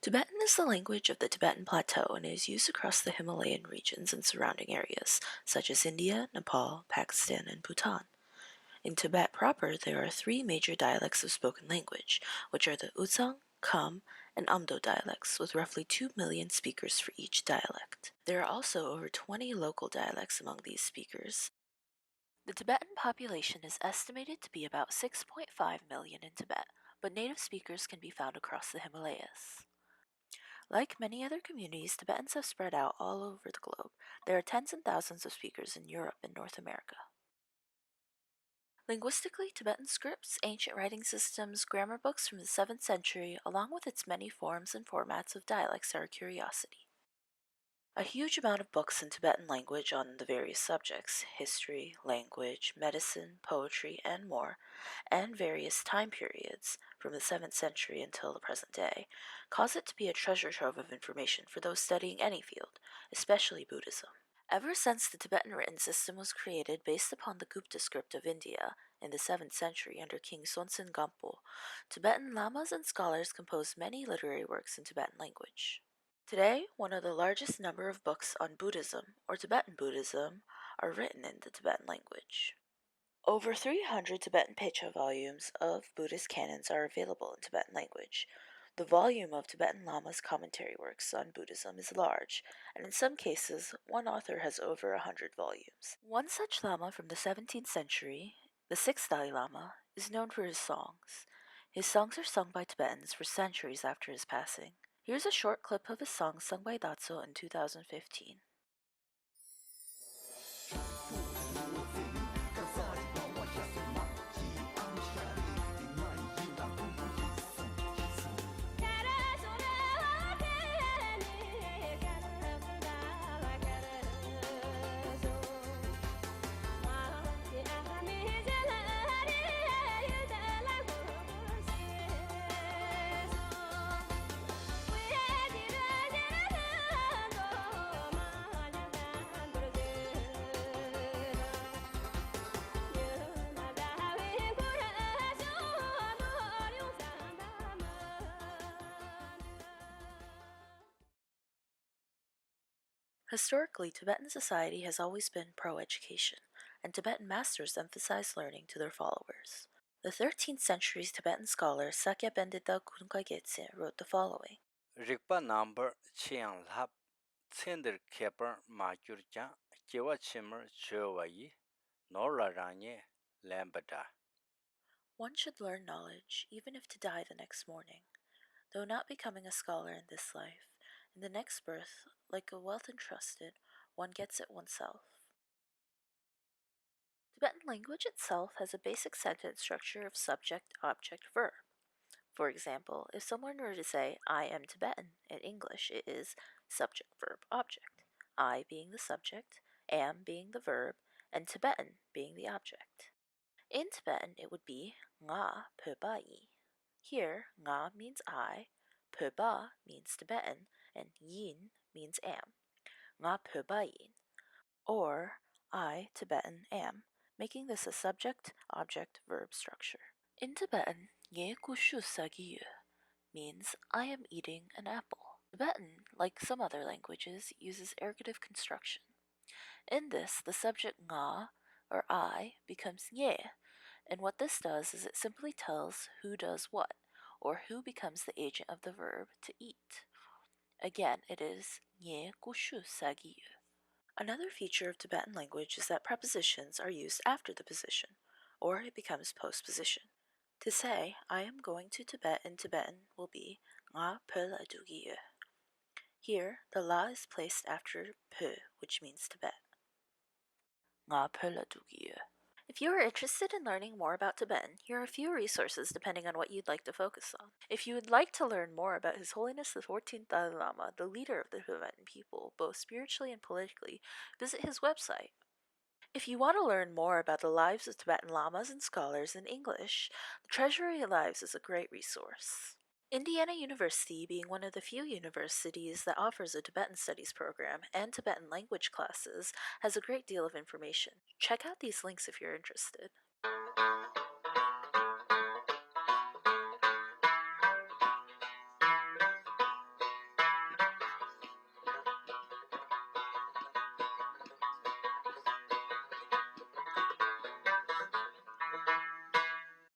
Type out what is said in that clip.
Tibetan is the language of the Tibetan Plateau and is used across the Himalayan regions and surrounding areas, such as India, Nepal, Pakistan, and Bhutan. In Tibet proper, there are three major dialects of spoken language, which are the Uzang, Kham, and Amdo dialects, with roughly 2 million speakers for each dialect. There are also over 20 local dialects among these speakers. The Tibetan population is estimated to be about 6.5 million in Tibet, but native speakers can be found across the Himalayas. Like many other communities, Tibetans have spread out all over the globe. There are tens and thousands of speakers in Europe and North America. Linguistically, Tibetan scripts, ancient writing systems, grammar books from the 7th century, along with its many forms and formats of dialects are a curiosity. A huge amount of books in Tibetan language on the various subjects, history, language, medicine, poetry, and more, and various time periods, from the 7th century until the present day, cause it to be a treasure trove of information for those studying any field, especially Buddhism. Ever since the Tibetan written system was created based upon the Gupta script of India in the 7th century under King Sonsin Gampo, Tibetan lamas and scholars composed many literary works in Tibetan language. Today, one of the largest number of books on Buddhism, or Tibetan Buddhism, are written in the Tibetan language. Over 300 Tibetan Pecha volumes of Buddhist canons are available in Tibetan language. The volume of Tibetan Lama's commentary works on Buddhism is large, and in some cases, one author has over 100 volumes. One such Lama from the 17th century, the 6th Dalai Lama, is known for his songs. His songs are sung by Tibetans for centuries after his passing. Here's a short clip of his song sung by Datso in 2015. Historically, Tibetan society has always been pro-education, and Tibetan masters emphasize learning to their followers. The 13th century Tibetan scholar Sakya Pendita Kunkwa Getse wrote the following. Rikpa number chiang lhap tsendir keper makyurcha kewa chimmer chewayi norla ranye lambada. One should learn knowledge, even if to die the next morning. Though not becoming a scholar in this life, in the next birth, like a wealth entrusted, one gets it oneself. Tibetan language itself has a basic sentence structure of subject, object, verb. For example, if someone were to say, I am Tibetan, in English it is subject, verb, object. I being the subject, am being the verb, and Tibetan being the object. In Tibetan, it would be nga peba yi. Here, nga means I, peba means Tibetan, and yin means am. Nga peba yin, or I, Tibetan, am, making this a subject, object, verb structure. In Tibetan, ye kushu sagiyu means I am eating an apple. Tibetan, like some other languages, uses ergative construction. In this, the subject nga, or I, becomes ye, and what this does is it simply tells who does what, or who becomes the agent of the verb to eat. Again, it is nye kushu sagiyu. Another feature of Tibetan language is that prepositions are used after the position, or it becomes postposition. To say, I am going to Tibet in Tibetan will be nga pela dugiyu. Here, the la is placed after pe, which means Tibet. Nga pela dugiyu. If you are interested in learning more about Tibetan, here are a few resources depending on what you'd like to focus on. If you would like to learn more about His Holiness the 14th Dalai Lama, the leader of the Tibetan people, both spiritually and politically, visit his website. If you want to learn more about the lives of Tibetan lamas and scholars in English, the Treasury of Lives is a great resource. Indiana University, being one of the few universities that offers a Tibetan studies program and Tibetan language classes, has a great deal of information. Check out these links if you're interested.